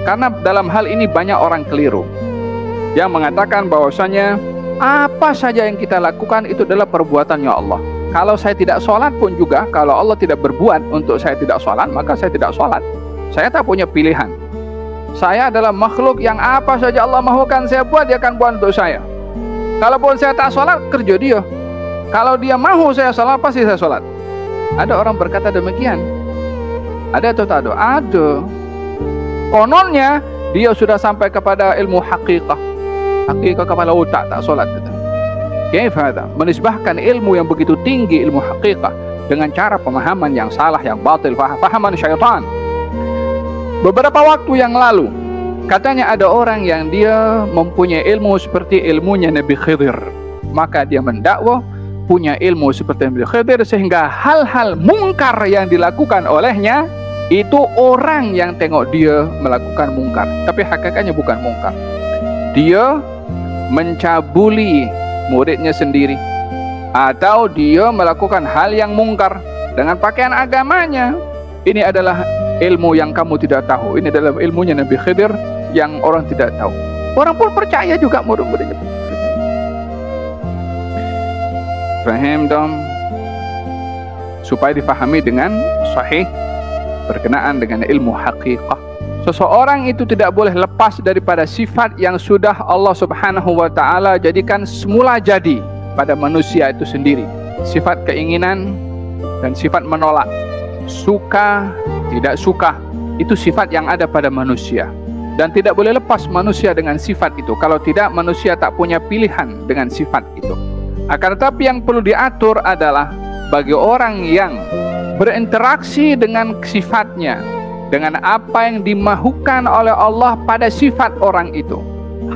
Karena dalam hal ini banyak orang keliru yang mengatakan bahwasanya apa saja yang kita lakukan itu adalah perbuatannya Allah. Kalau saya tidak sholat pun juga, kalau Allah tidak berbuat untuk saya tidak sholat, maka saya tidak sholat. Saya tak punya pilihan. Saya adalah makhluk yang apa saja Allah mahukan saya buat, dia akan buat untuk saya. Kalaupun saya tak sholat, kerja dia. Kalau dia mahu saya sholat, pasti saya sholat. Ada orang berkata demikian. Ada atau tak ada? Ada. Kononnya dia sudah sampai kepada ilmu haqiqah. Haqiqah kepala otak, tak sholat. Kaifada? Menisbahkan ilmu yang begitu tinggi, ilmu haqiqah, dengan cara pemahaman yang salah, yang batil, fahaman syaitan. Beberapa waktu yang lalu, katanya ada orang yang dia mempunyai ilmu seperti ilmunya Nabi Khidir. Maka dia mendakwa punya ilmu seperti Nabi Khidir, sehingga hal-hal mungkar yang dilakukan olehnya itu orang yang tengok dia melakukan mungkar, tapi hakikatnya bukan mungkar. Dia mencabuli muridnya sendiri, atau dia melakukan hal yang mungkar dengan pakaian agamanya. Ini adalah ilmu yang kamu tidak tahu. Ini adalah ilmunya Nabi Khidir yang orang tidak tahu. Orang pun percaya juga, murid-muridnya. Faham dong? Supaya difahami dengan sahih berkenaan dengan ilmu haqiqah. Seseorang itu tidak boleh lepas daripada sifat yang sudah Allah Subhanahu wa ta'ala jadikan semula jadi pada manusia itu sendiri. Sifat keinginan dan sifat menolak, suka, tidak suka, itu sifat yang ada pada manusia. Dan tidak boleh lepas manusia dengan sifat itu. Kalau tidak, manusia tak punya pilihan dengan sifat itu. Akan tetapi yang perlu diatur adalah bagi orang yang berinteraksi dengan sifatnya, dengan apa yang dimahukan oleh Allah pada sifat orang itu.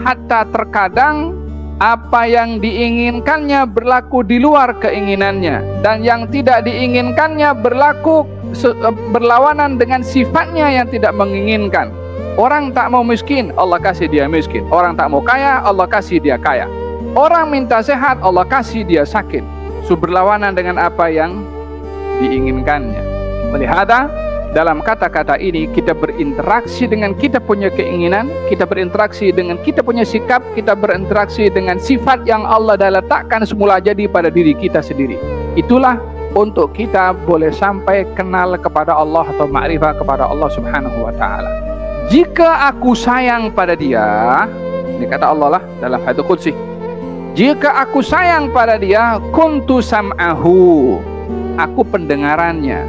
Hatta terkadang apa yang diinginkannya berlaku di luar keinginannya, dan yang tidak diinginkannya berlaku berlawanan dengan sifatnya yang tidak menginginkan. Orang tak mau miskin, Allah kasih dia miskin. Orang tak mau kaya, Allah kasih dia kaya. Orang minta sehat, Allah kasih dia sakit. Berlawanan dengan apa yang diinginkannya. Melihat dalam kata-kata ini kita berinteraksi dengan kita punya keinginan, kita berinteraksi dengan kita punya sikap, kita berinteraksi dengan sifat yang Allah dah letakkan semula jadi pada diri kita sendiri. Itulah untuk kita boleh sampai kenal kepada Allah atau ma'rifah kepada Allah Subhanahu wa ta'ala. Jika aku sayang pada dia, ini kata Allah lah dalam hadits qudsi, jika aku sayang pada dia, kuntu sam'ahu, aku pendengarannya,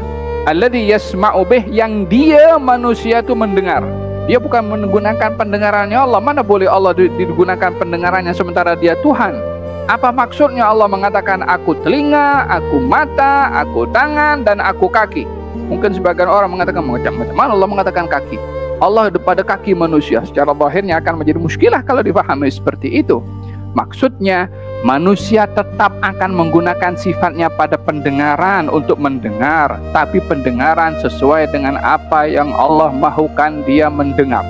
alladzi yasma'u bih, yang dia manusia itu mendengar. Dia bukan menggunakan pendengarannya Allah. Mana boleh Allah digunakan pendengarannya sementara dia Tuhan? Apa maksudnya Allah mengatakan aku telinga, aku mata, aku tangan, dan aku kaki? Mungkin sebagian orang mengatakan macam-macam. Mana Allah mengatakan kaki? Allah pada kaki manusia. Secara zahirnya akan menjadi muskilah kalau dipahami seperti itu. Maksudnya manusia tetap akan menggunakan sifatnya pada pendengaran untuk mendengar, tapi pendengaran sesuai dengan apa yang Allah mahukan dia mendengar.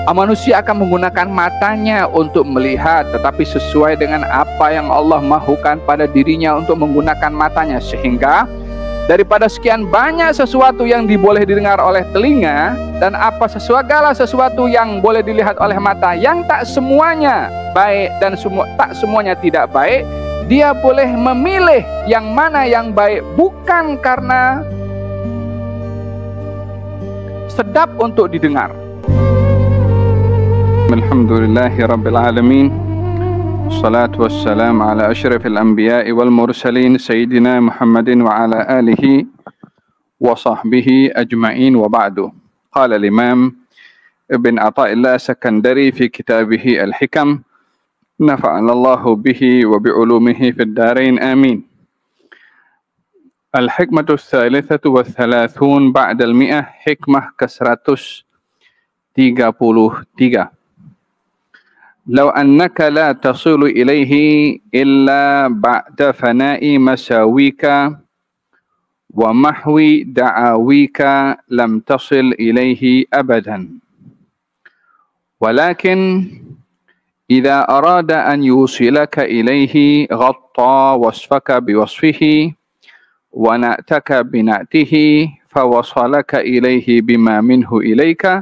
Manusia akan menggunakan matanya untuk melihat, tetapi sesuai dengan apa yang Allah mahukan pada dirinya untuk menggunakan matanya. Sehingga daripada sekian banyak sesuatu yang diboleh didengar oleh telinga, dan segala sesuatu yang boleh dilihat oleh mata, yang tak semuanya baik dan tak semuanya tidak baik, dia boleh memilih yang mana yang baik, bukan karena sedap untuk didengar. Alhamdulillahi Rabbil Alamin, salatu wassalam ala ashrafil anbiya'i wal mursalin, Sayyidina Muhammadin wa ala alihi wa sahbihi ajma'in, wa ba'du. Qala al-imam Ibn Ata'illah Sakandari fi kitabih al-hikam, nafa'ana Allahu bihi wa bi'ulumihi fid darain, amin. Al-hikmatu tsalitsatu wa tsalathun ba'da al-mi'ah, hikmah ke-133. Law annaka la tasilu ilaihi illa ba'da fana'i masawika wa mahwi da'awika lam tasil ilaihi abadan. Walakin idza arada an yusilaka ilaihi ghatta wasfaka biwasfihi wa na'taka bina'tihi fawasalaka ilaihi bima minhu ilaika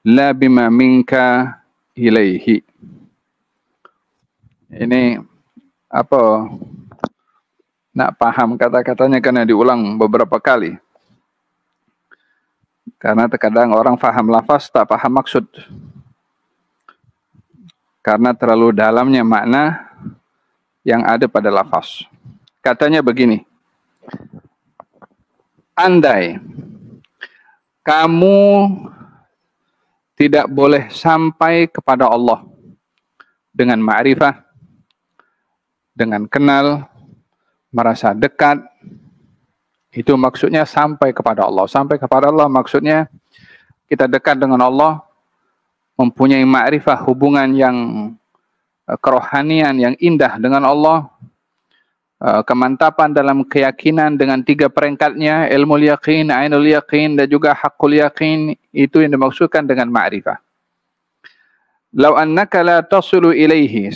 la bima minka ilaihi. Ini apa? Nak paham kata-katanya karena diulang beberapa kali. Karena terkadang orang paham lafaz tak paham maksud. Karena terlalu dalamnya makna yang ada pada lafaz. Katanya begini. Andai kamu tidak boleh sampai kepada Allah dengan ma'rifah, dengan kenal, merasa dekat, itu maksudnya sampai kepada Allah. Sampai kepada Allah maksudnya kita dekat dengan Allah, mempunyai ma'rifah, hubungan yang kerohanian yang indah dengan Allah, kemantapan dalam keyakinan dengan 3 peringkatnya, ilmu yaqin, ainul yaqin, dan juga haqqul yaqin. Itu yang dimaksudkan dengan ma'rifah. Lau annaka la tasilu ilaihi,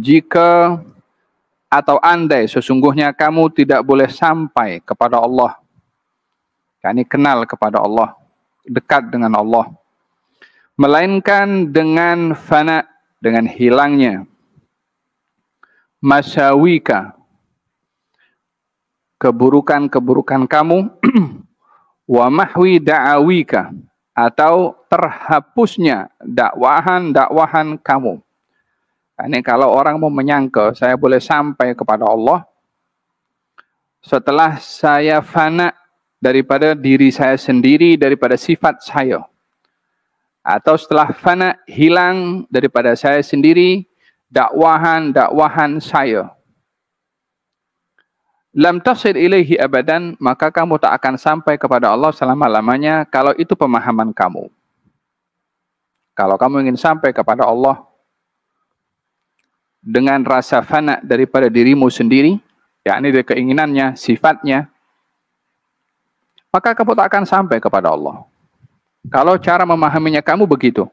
jika atau andai sesungguhnya kamu tidak boleh sampai kepada Allah, yakni kenal kepada Allah, dekat dengan Allah, melainkan dengan fana, dengan hilangnya masyawika, keburukan-keburukan kamu, wa mahwi da'awika, atau terhapusnya dakwahan-dakwahan kamu. Ini kalau orang mau menyangka saya boleh sampai kepada Allah setelah saya fana daripada diri saya sendiri, daripada sifat saya, atau setelah fana hilang daripada saya sendiri, dakwahan-dakwahan saya, lam tasil ilaihi abadan, maka kamu tak akan sampai kepada Allah selama-lamanya kalau itu pemahaman kamu. Kalau kamu ingin sampai kepada Allah dengan rasa fana daripada dirimu sendiri, yakni dari keinginannya, sifatnya, maka kamu tak akan sampai kepada Allah. Kalau cara memahaminya kamu begitu.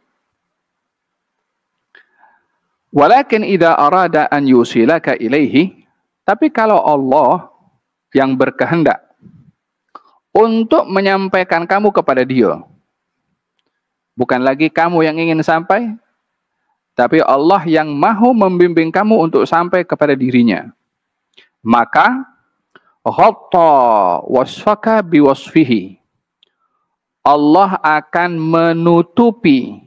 Walakin idza arada an yusilaka ilaihi, tapi kalau Allah yang berkehendak untuk menyampaikan kamu kepada Dia, bukan lagi kamu yang ingin sampai, tapi Allah yang mahu membimbing kamu untuk sampai kepada dirinya, maka ghatta wasfaka biwasfihi, Allah akan menutupi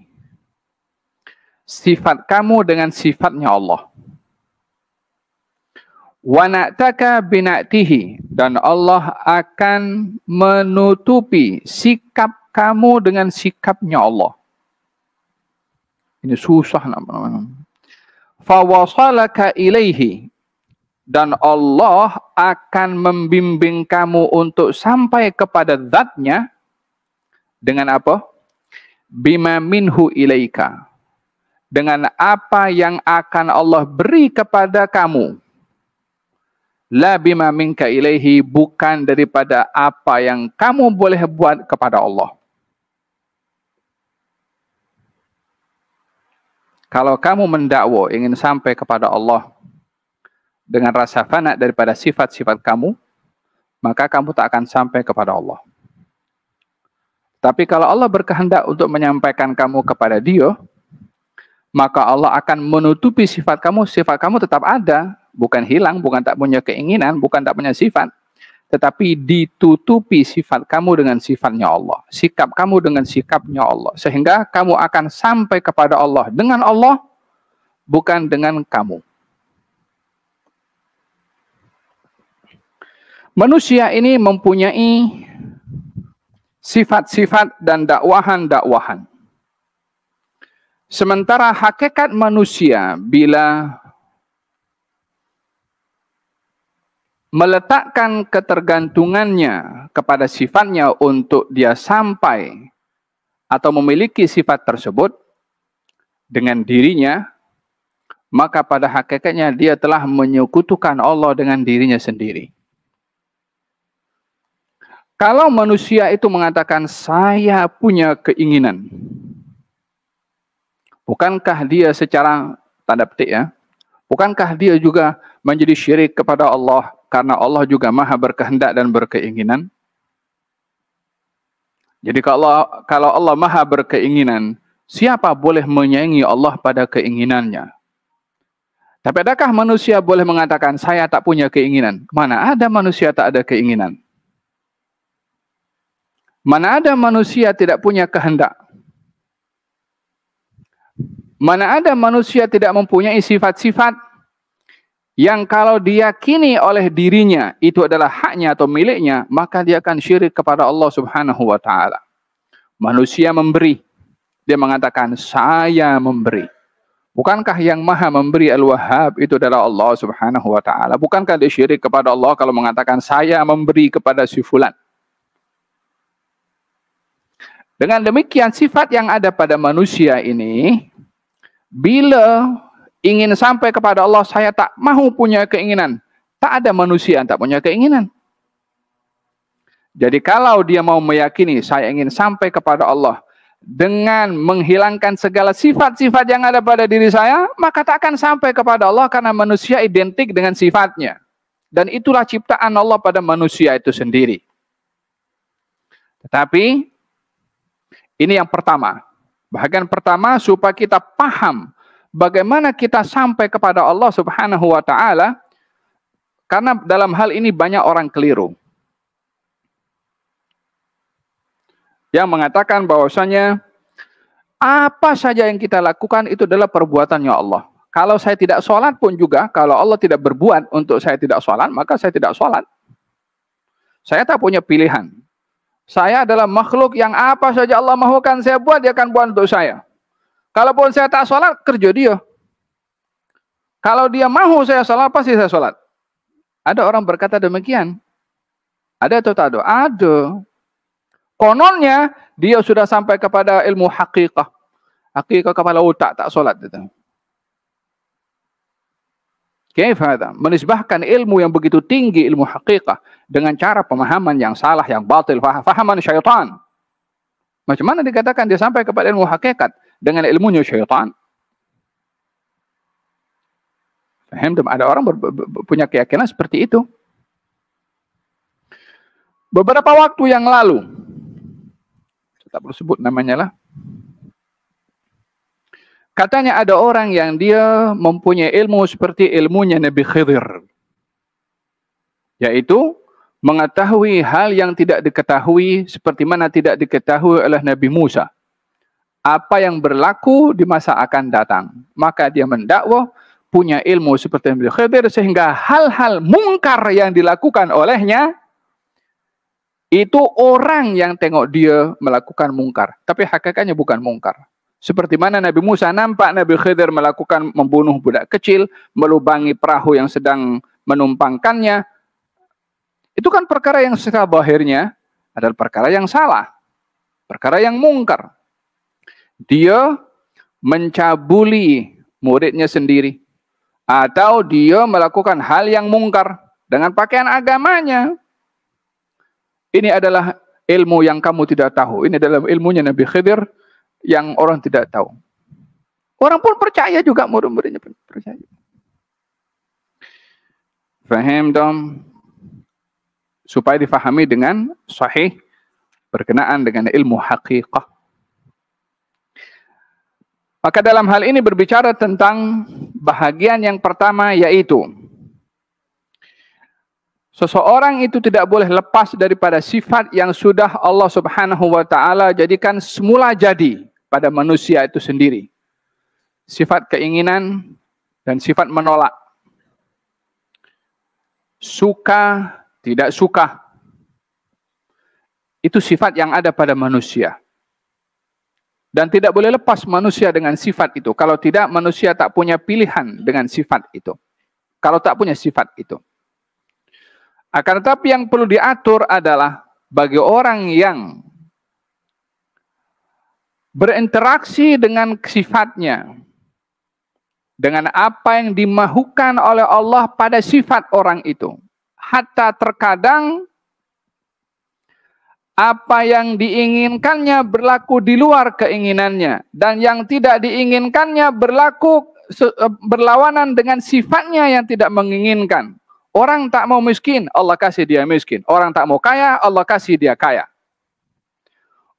sifat kamu dengan sifatnya Allah. Wa na'taka bina'tihi, dan Allah akan menutupi sikap kamu dengan sikapnya Allah. Ini susah namanya. Fawasalaka ilaihi, dan Allah akan membimbing kamu untuk sampai kepada zatnya dengan apa? Bima minhu ilaika, dengan apa yang akan Allah beri kepada kamu. La bima minka ilaihi, bukan daripada apa yang kamu boleh buat kepada Allah. Kalau kamu mendakwa ingin sampai kepada Allah dengan rasa fana daripada sifat-sifat kamu, maka kamu tak akan sampai kepada Allah. Tapi kalau Allah berkehendak untuk menyampaikan kamu kepada Dia, maka Allah akan menutupi sifat kamu tetap ada, bukan hilang, bukan tak punya keinginan, bukan tak punya sifat, tetapi ditutupi sifat kamu dengan sifatnya Allah, sikap kamu dengan sikapnya Allah, sehingga kamu akan sampai kepada Allah dengan Allah, bukan dengan kamu. Manusia ini mempunyai sifat-sifat dan dakwahan-dakwahan. Sementara hakikat manusia bila meletakkan ketergantungannya kepada sifatnya untuk dia sampai atau memiliki sifat tersebut dengan dirinya, maka pada hakikatnya dia telah menyekutukan Allah dengan dirinya sendiri. Kalau manusia itu mengatakan saya punya keinginan, bukankah dia secara tanda petik ya, bukankah dia juga menjadi syirik kepada Allah? Karena Allah juga maha berkehendak dan berkeinginan. Jadi kalau Allah maha berkeinginan, siapa boleh menyaingi Allah pada keinginannya? Tapi adakah manusia boleh mengatakan, saya tak punya keinginan? Mana ada manusia tak ada keinginan? Mana ada manusia tidak punya kehendak? Mana ada manusia tidak mempunyai sifat-sifat yang kalau diyakini oleh dirinya itu adalah haknya atau miliknya, maka dia akan syirik kepada Allah Subhanahu wa taala. Manusia memberi, dia mengatakan saya memberi. Bukankah yang maha memberi Al-Wahhab itu adalah Allah Subhanahu wa taala? Bukankah dia syirik kepada Allah kalau mengatakan saya memberi kepada si fulan? Dengan demikian sifat yang ada pada manusia ini, bila ingin sampai kepada Allah, saya tak mahu punya keinginan. Tak ada manusia yang tak punya keinginan. Jadi kalau dia mau meyakini saya ingin sampai kepada Allah dengan menghilangkan segala sifat-sifat yang ada pada diri saya, maka tak akan sampai kepada Allah karena manusia identik dengan sifatnya. Dan itulah ciptaan Allah pada manusia itu sendiri. Tetapi ini yang pertama. Bahagian pertama supaya kita paham bagaimana kita sampai kepada Allah Subhanahu wa taala, karena dalam hal ini banyak orang keliru. Yang mengatakan bahwasanya apa saja yang kita lakukan itu adalah perbuatannya Allah. Kalau saya tidak sholat pun juga, kalau Allah tidak berbuat untuk saya tidak sholat, maka saya tidak sholat. Saya tak punya pilihan. Saya adalah makhluk yang apa saja Allah mahukan saya buat, dia akan buat untuk saya. Kalaupun saya tak sholat, kerja dia. Kalau dia mahu saya sholat, pasti saya sholat. Ada orang berkata demikian. Ada atau tak ada? Ada. Kononnya, dia sudah sampai kepada ilmu hakikah. Hakikah kepala otak, tak sholat. Kaifada? Menisbahkan ilmu yang begitu tinggi, ilmu hakikah, dengan cara pemahaman yang salah, yang batil, fahaman syaitan. Macam mana dikatakan dia sampai kepada ilmu hakikat dengan ilmunya syaitan? Faham? Ada orang punya keyakinan seperti itu. Beberapa waktu yang lalu, saya tak perlu sebut namanya lah, katanya ada orang yang dia mempunyai ilmu seperti ilmunya Nabi Khidir, yaitu mengetahui hal yang tidak diketahui seperti mana tidak diketahui oleh Nabi Musa. Apa yang berlaku di masa akan datang. Maka dia mendakwa punya ilmu seperti Nabi Khidir, sehingga hal-hal mungkar yang dilakukan olehnya itu orang yang tengok dia melakukan mungkar, tapi hakikatnya bukan mungkar. Seperti mana Nabi Musa nampak Nabi Khidir melakukan membunuh budak kecil, melubangi perahu yang sedang menumpangkannya. Itu kan perkara yang secara zahirnya adalah perkara yang salah, perkara yang mungkar. Dia mencabuli muridnya sendiri, atau dia melakukan hal yang mungkar dengan pakaian agamanya. Ini adalah ilmu yang kamu tidak tahu. Ini adalah ilmunya Nabi Khidir yang orang tidak tahu. Orang pun percaya juga, murid-muridnya pun percaya. Faham dong? Supaya difahami dengan sahih berkenaan dengan ilmu hakikah. Maka dalam hal ini berbicara tentang bahagian yang pertama, yaitu seseorang itu tidak boleh lepas daripada sifat yang sudah Allah Subhanahu wa taala jadikan semula jadi pada manusia itu sendiri. Sifat keinginan dan sifat menolak. Suka, tidak suka. Itu sifat yang ada pada manusia. Dan tidak boleh lepas manusia dengan sifat itu. Kalau tidak, manusia tak punya pilihan dengan sifat itu. Kalau tak punya sifat itu. Akan tetapi yang perlu diatur adalah bagi orang yang berinteraksi dengan sifatnya, dengan apa yang dimahukan oleh Allah pada sifat orang itu. Hatta terkadang apa yang diinginkannya berlaku di luar keinginannya, dan yang tidak diinginkannya berlawanan dengan sifatnya yang tidak menginginkan. Orang tak mau miskin, Allah kasih dia miskin. Orang tak mau kaya, Allah kasih dia kaya.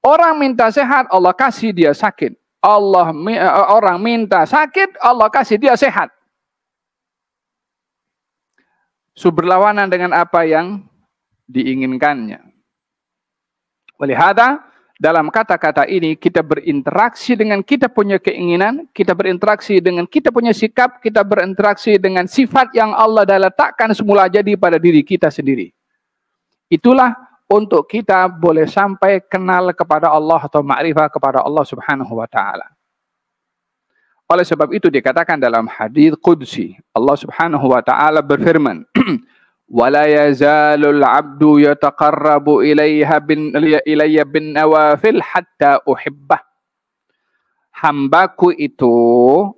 Orang minta sehat, Allah kasih dia sakit. Orang minta sakit, Allah kasih dia sehat. Berlawanan dengan apa yang diinginkannya. Walihada, dalam kata-kata ini kita berinteraksi dengan kita punya keinginan, kita berinteraksi dengan kita punya sikap, kita berinteraksi dengan sifat yang Allah dah letakkan semula jadi pada diri kita sendiri. Itulah untuk kita boleh sampai kenal kepada Allah atau ma'rifah kepada Allah Subhanahu wa taala. Oleh sebab itu dikatakan dalam hadis qudsi, Allah Subhanahu wa taala berfirman, "Wala yazalul 'abdu yataqarrabu ilayya bin nawafil hatta uhibbah." Hambaku itu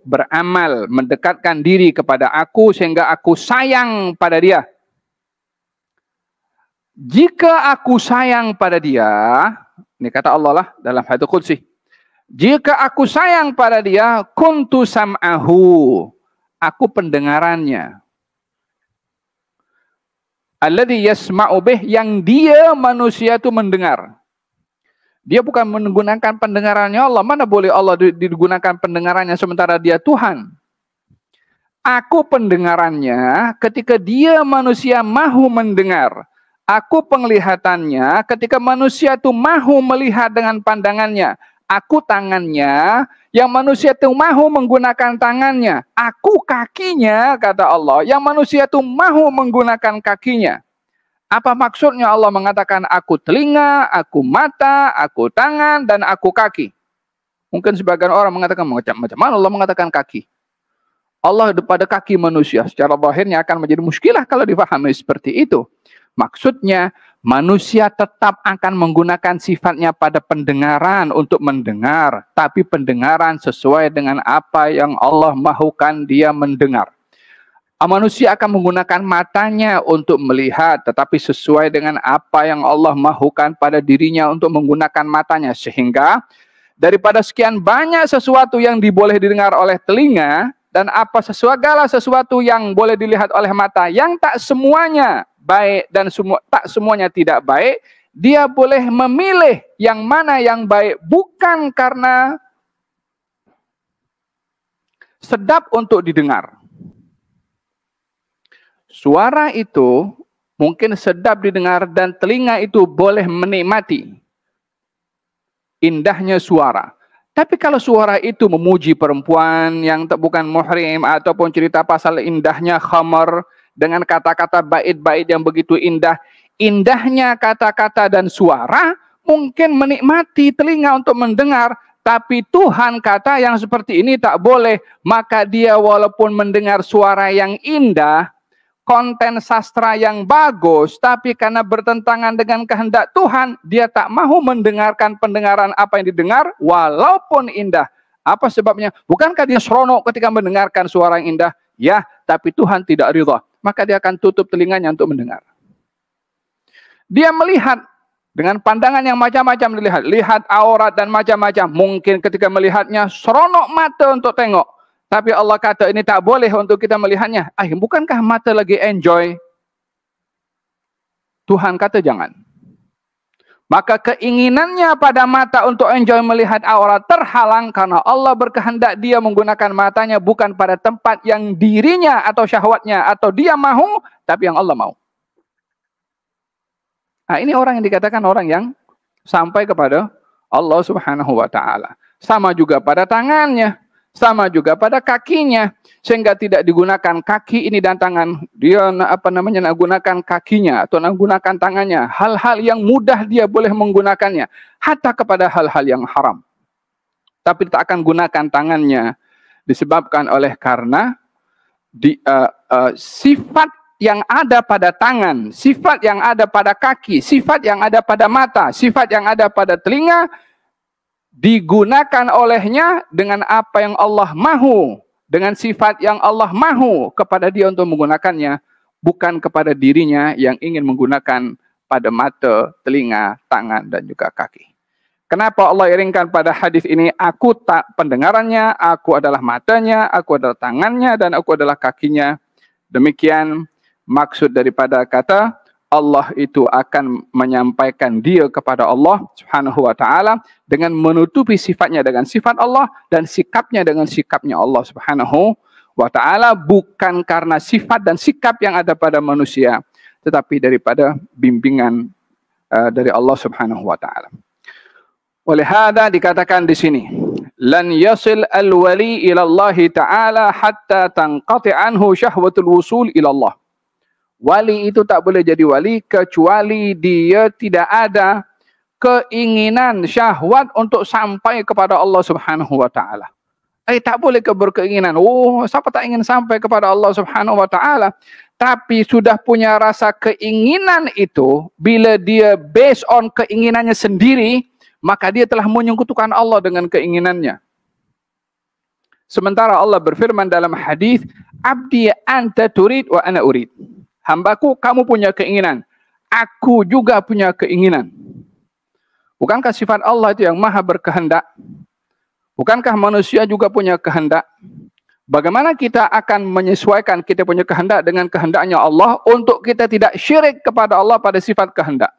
beramal mendekatkan diri kepada aku sehingga aku sayang pada dia. Jika aku sayang pada dia, ini kata Allah lah dalam hadits qudsi. Jika aku sayang pada dia, kuntu sam'ahu, aku pendengarannya. Alladzi yasma'u bih, yang dia manusia itu mendengar. Dia bukan menggunakan pendengarannya Allah. Mana boleh Allah digunakan pendengarannya sementara dia Tuhan? Aku pendengarannya ketika dia manusia mahu mendengar. Aku penglihatannya ketika manusia itu mahu melihat dengan pandangannya. Aku tangannya yang manusia itu mahu menggunakan tangannya. Aku kakinya, kata Allah, yang manusia itu mahu menggunakan kakinya. Apa maksudnya Allah mengatakan aku telinga, aku mata, aku tangan, dan aku kaki? Mungkin sebagian orang mengatakan macam mana Allah mengatakan kaki? Allah pada kaki manusia secara zahirnya akan menjadi muskilah kalau difahami seperti itu. Maksudnya manusia tetap akan menggunakan sifatnya pada pendengaran untuk mendengar, tapi pendengaran sesuai dengan apa yang Allah mahukan dia mendengar. Manusia akan menggunakan matanya untuk melihat, tetapi sesuai dengan apa yang Allah mahukan pada dirinya untuk menggunakan matanya. Sehingga daripada sekian banyak sesuatu yang boleh didengar oleh telinga, dan segala sesuatu yang boleh dilihat oleh mata, yang tak semuanya baik dan tak semuanya tidak baik, dia boleh memilih yang mana yang baik, bukan karena sedap untuk didengar. Suara itu mungkin sedap didengar dan telinga itu boleh menikmati indahnya suara. Tapi kalau suara itu memuji perempuan yang bukan muhrim ataupun cerita pasal indahnya khamar dengan kata-kata bait-bait yang begitu indah, indahnya kata-kata dan suara mungkin menikmati telinga untuk mendengar, tapi Tuhan kata yang seperti ini tak boleh, maka dia walaupun mendengar suara yang indah, konten sastra yang bagus, tapi karena bertentangan dengan kehendak Tuhan, dia tak mahu mendengarkan pendengaran apa yang didengar, walaupun indah. Apa sebabnya? Bukankah dia seronok ketika mendengarkan suara yang indah? Ya, tapi Tuhan tidak ridha. Maka dia akan tutup telinganya untuk mendengar. Dia melihat dengan pandangan yang macam-macam dilihat. Lihat aurat dan macam-macam. Mungkin ketika melihatnya, seronok mata untuk tengok. Tapi Allah kata ini tak boleh untuk kita melihatnya. Bukankah mata lagi enjoy? Tuhan kata jangan. Maka keinginannya pada mata untuk enjoy melihat aurat terhalang karena Allah berkehendak dia menggunakan matanya bukan pada tempat yang dirinya atau syahwatnya atau dia mahu, tapi yang Allah mau. Nah, ini orang yang dikatakan orang yang sampai kepada Allah Subhanahu wa taala. Sama juga pada tangannya, sama juga pada kakinya, sehingga tidak digunakan kaki ini dan tangan. Dia gunakan kakinya atau menggunakan tangannya. Hal-hal yang mudah dia boleh menggunakannya, hatta kepada hal-hal yang haram. Tapi tak akan gunakan tangannya disebabkan oleh karena sifat yang ada pada tangan, sifat yang ada pada kaki, sifat yang ada pada mata, sifat yang ada pada telinga digunakan olehnya dengan apa yang Allah mahu, dengan sifat yang Allah mahu kepada dia untuk menggunakannya, bukan kepada dirinya yang ingin menggunakan pada mata, telinga, tangan, dan juga kaki. Kenapa Allah iringkan pada hadis ini, aku tak pendengarannya, aku adalah matanya, aku adalah tangannya, dan aku adalah kakinya. Demikian maksud daripada kata Allah itu akan menyampaikan dia kepada Allah Subhanahu wa taala dengan menutupi sifatnya dengan sifat Allah dan sikapnya dengan sikapnya Allah Subhanahu wa taala, bukan karena sifat dan sikap yang ada pada manusia, tetapi daripada bimbingan dari Allah Subhanahu wa taala. Oleh hada dikatakan di sini, lan yasil al-wali ila Allah taala hatta tanqati anhu syahwatul wusul ila Allah. Wali itu tak boleh jadi wali kecuali dia tidak ada keinginan syahwat untuk sampai kepada Allah Subhanahu wa taala. Tak boleh berkeinginan, siapa tak ingin sampai kepada Allah Subhanahu wa taala, tapi sudah punya rasa keinginan itu, bila dia based on keinginannya sendiri, maka dia telah menyekutukan Allah dengan keinginannya. Sementara Allah berfirman dalam hadis, "Abdi anta turid wa ana urid." Hambaku, kamu punya keinginan, aku juga punya keinginan. Bukankah sifat Allah itu yang maha berkehendak? Bukankah manusia juga punya kehendak? Bagaimana kita akan menyesuaikan kita punya kehendak dengan kehendaknya Allah untuk kita tidak syirik kepada Allah pada sifat kehendak?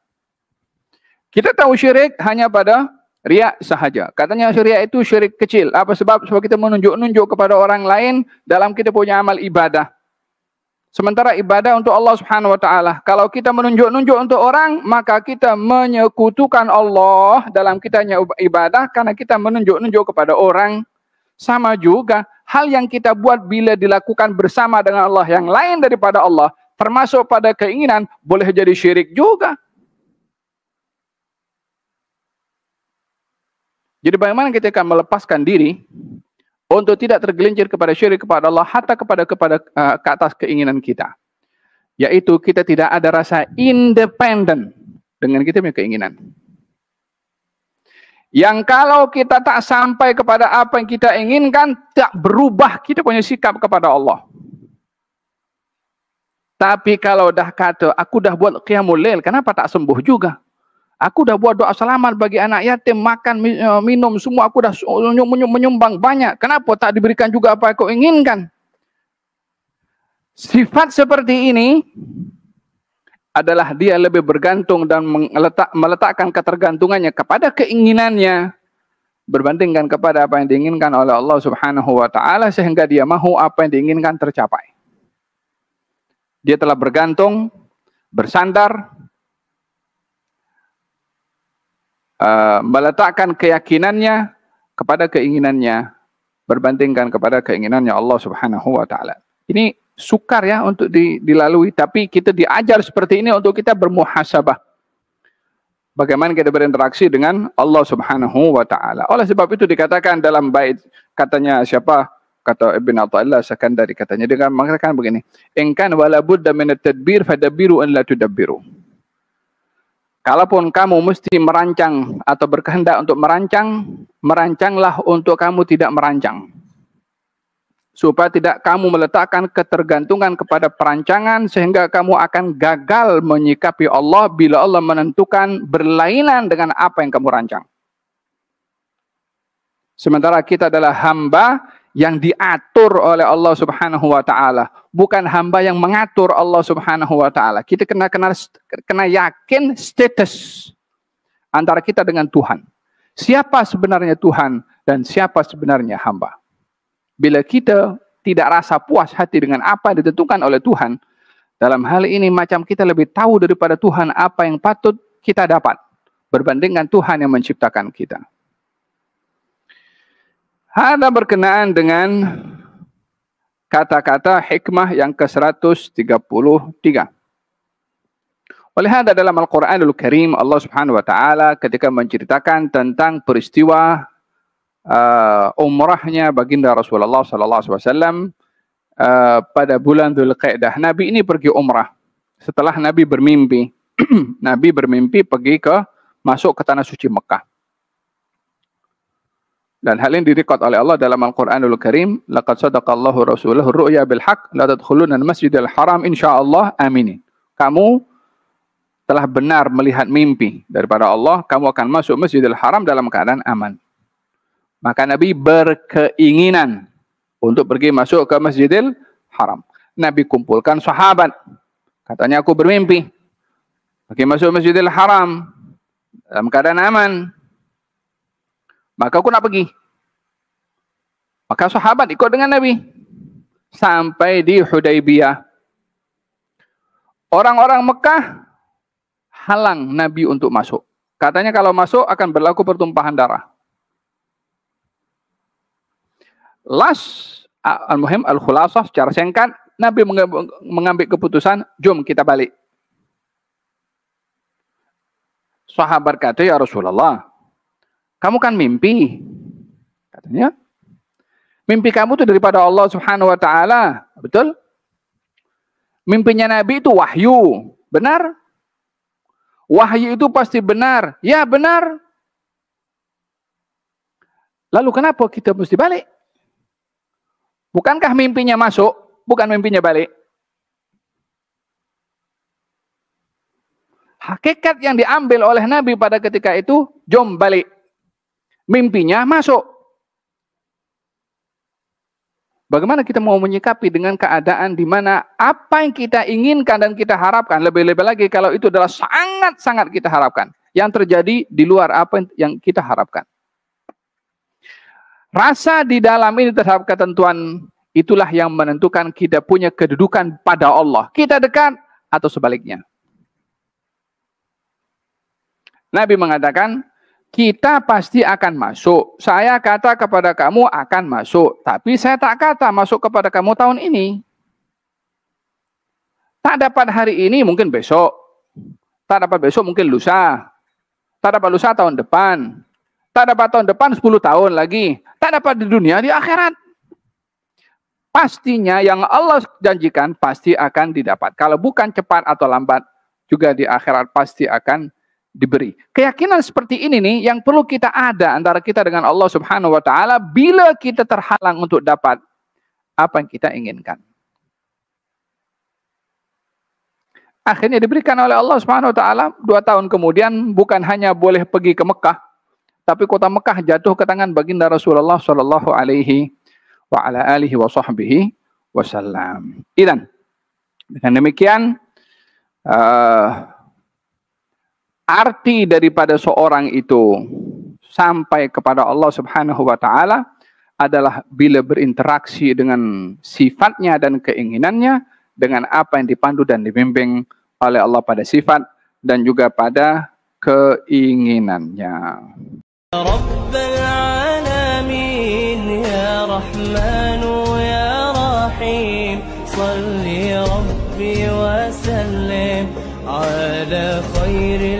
Kita tahu syirik hanya pada riya sahaja. Katanya syirik itu syirik kecil. Apa sebab? Sebab kita menunjuk-nunjuk kepada orang lain dalam kita punya amal ibadah. Sementara ibadah untuk Allah Subhanahu wa taala. Kalau kita menunjuk-nunjuk untuk orang, maka kita menyekutukan Allah dalam kitanya ibadah karena kita menunjuk-nunjuk kepada orang. Sama juga hal yang kita buat bila dilakukan bersama dengan Allah yang lain daripada Allah, termasuk pada keinginan, boleh jadi syirik juga. Jadi bagaimana kita akan melepaskan diri untuk tidak tergelincir kepada syirik kepada Allah, hatta ke atas keinginan kita, yaitu kita tidak ada rasa independen dengan kita punya keinginan. Yang kalau kita tak sampai kepada apa yang kita inginkan, tak berubah kita punya sikap kepada Allah. Tapi kalau dah kata, aku dah buat qiyamul lail, kenapa tak sembuh juga? Aku dah buat doa selamat bagi anak yatim, makan, minum, semua aku dah menyumbang banyak. Kenapa tak diberikan juga apa yang kau inginkan? Sifat seperti ini adalah dia lebih bergantung dan meletakkan ketergantungannya kepada keinginannya berbandingkan kepada apa yang diinginkan oleh Allah Subhanahu wa taala, sehingga dia mahu apa yang diinginkan tercapai. Dia telah bergantung, bersandar, meletakkan keyakinannya kepada keinginannya berbandingkan kepada keinginannya Allah Subhanahu wa taala. Ini sukar ya untuk dilalui, tapi kita diajar seperti ini untuk kita bermuhasabah. Bagaimana kita berinteraksi dengan Allah Subhanahu wa taala. Oleh sebab itu dikatakan dalam bait, katanya siapa? Kata Ibn Athaillah Sakandari, katanya dengan mengatakan begini, "In kan wala budda min at-tadbir fadabbiru an la tudabbiru." Kalaupun kamu mesti merancang atau berkehendak untuk merancang, merancanglah untuk kamu tidak merancang. Supaya tidak kamu meletakkan ketergantungan kepada perancangan sehingga kamu akan gagal menyikapi Allah bila Allah menentukan berlainan dengan apa yang kamu rancang. Sementara kita adalah hamba yang diatur oleh Allah Subhanahu wa taala, bukan hamba yang mengatur Allah Subhanahu wa taala. Kita kena yakin status antara kita dengan Tuhan. Siapa sebenarnya Tuhan dan siapa sebenarnya hamba. Bila kita tidak rasa puas hati dengan apa yang ditentukan oleh Tuhan, dalam hal ini macam kita lebih tahu daripada Tuhan apa yang patut kita dapat berbandingkan Tuhan yang menciptakan kita. Ada berkenaan dengan kata-kata hikmah yang ke-133. Oleh hada dalam Al-Quranul Karim, Allah Subhanahu wa taala ketika menceritakan tentang peristiwa umrahnya baginda Rasulullah sallallahu alaihi wasallam pada bulan Dzulqa'dah. Nabi ini pergi umrah. Setelah Nabi bermimpi, Nabi bermimpi pergi masuk ke tanah suci Mekah. Dan hal ini direkod oleh Allah dalam Al-Quranul Karim, laqad sadaqallahu rasulahu ru'ya bil haqq la tadkhuluna al-masjidil haram insyaallah aminin. Kamu telah benar melihat mimpi daripada Allah, kamu akan masuk Masjidil Haram dalam keadaan aman. Maka Nabi berkeinginan untuk pergi masuk ke Masjidil Haram. Nabi kumpulkan sahabat. Katanya, aku bermimpi Pergi masuk Masjidil Haram dalam keadaan aman. Maka aku nak pergi. Maka sahabat ikut dengan Nabi sampai di Hudaybiyah. Orang-orang Mekah halang Nabi untuk masuk. Katanya kalau masuk akan berlaku pertumpahan darah. Al-Muhim, Al-Khulasah secara singkat, Nabi mengambil keputusan, jom kita balik. Sahabat kata, ya Rasulullah, kamu kan mimpi. Katanya, mimpi kamu itu daripada Allah Subhanahu wa Ta'ala. Betul? Mimpinya Nabi itu wahyu. Benar? Wahyu itu pasti benar. Ya, benar. Lalu kenapa kita mesti balik? Bukankah mimpinya masuk, bukan mimpinya balik? Hakikat yang diambil oleh Nabi pada ketika itu, jom balik. Mimpinya masuk. Bagaimana kita mau menyikapi dengan keadaan di mana apa yang kita inginkan dan kita harapkan, lebih-lebih lagi kalau itu adalah sangat-sangat kita harapkan, yang terjadi di luar apa yang kita harapkan. Rasa di dalam ini terhadap ketentuan itulah yang menentukan kita punya kedudukan pada Allah. Kita dekat atau sebaliknya. Nabi mengatakan, kita pasti akan masuk. Saya kata kepada kamu akan masuk. Tapi saya tak kata masuk kepada kamu tahun ini. Tak dapat hari ini, mungkin besok. Tak dapat besok, mungkin lusa. Tak dapat lusa tahun depan. Tak dapat tahun depan 10 tahun lagi. Tak dapat di dunia, di akhirat. Pastinya yang Allah janjikan pasti akan didapat. Kalau bukan cepat atau lambat, juga di akhirat pasti akan diberi. Keyakinan seperti ini nih yang perlu kita ada antara kita dengan Allah Subhanahu wa Ta'ala bila kita terhalang untuk dapat apa yang kita inginkan. Akhirnya diberikan oleh Allah Subhanahu wa Ta'ala 2 tahun kemudian, bukan hanya boleh pergi ke Mekah, tapi kota Mekah jatuh ke tangan baginda Rasulullah sallallahu alaihi wa ala alihi wa sahbihi wasallam. Idan, dengan demikian arti daripada seorang itu sampai kepada Allah Subhanahu wa Ta'ala adalah bila berinteraksi dengan sifatnya dan keinginannya dengan apa yang dipandu dan dibimbing oleh Allah pada sifat dan juga pada keinginannya. Rabbal alamin ya Rahmanu ya Rahim salli Rabbi wa sallim ala khairil